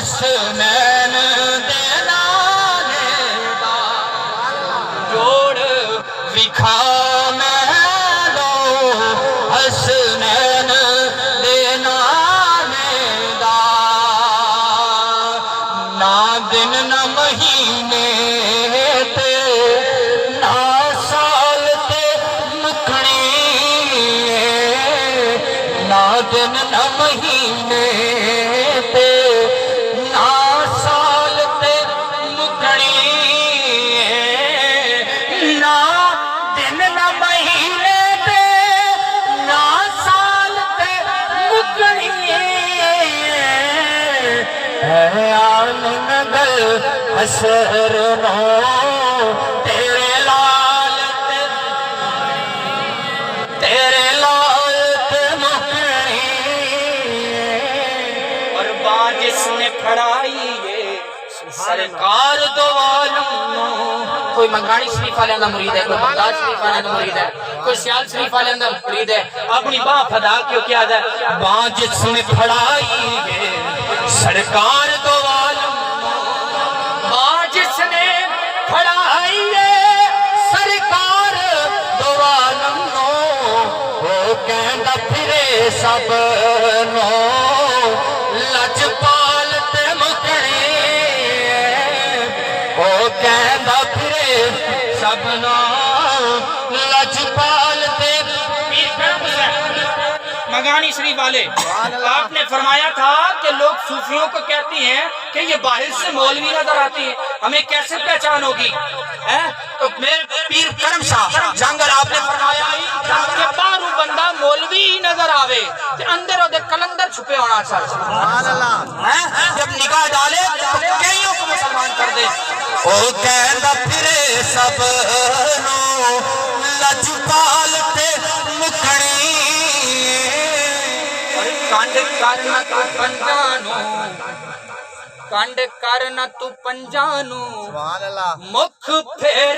हसनैन दे नाले दा जोड़ विखा मैनू हसनैन दे नाले दा ना दिन ना महीने ते ना साल ते मुकनी ना दिन ना महीने ते ना साल ते मुकनी ना दिन ना महीने ते ना साल ते मुकनी है आलमगल असर नो तेरे लाल ते मुकनी और बाज जिसने फड़ाई है सरकार दो आलम नो। कोई मंगानी शरीफ वाले का मुरीद है, कोई बगदाद शरीफ वाले का मुरीद है, कोई सियाल शरीफ वाले का मुरीद है। अपनी बाह फदा क्यों क्या है बाज जिसने फड़ाई है सरकार दो आलम बाज जिसने फड़ाई है सरकार दो आलम नो वो कहंदा फिरे सब नो लजपाल ते मुकनी वो कहंदा फिरे सब नो लजपाल ते मंगानी शरीफ वाले आपने फरमाया था कि लोग सूफियों को कहती हैं कि ये बाहर से मौलवी नजर आती है, हमें कैसे पहचान होगी है? तो मेरे पीर करम शाह जंगल आपने फरमाया कि बाहरों बंदा मौलवी ही नजर आवे ते अंदर ओदे कलंदर छुपे होना चाहिए। जब निगाह डाले तो कईयों को मुसलमान कर दे। ओ कहंदा फिरे सब नो लजपाल ते मुकनी कंड करना तू पंजानू कंड करना तू पंजानू मुख फेर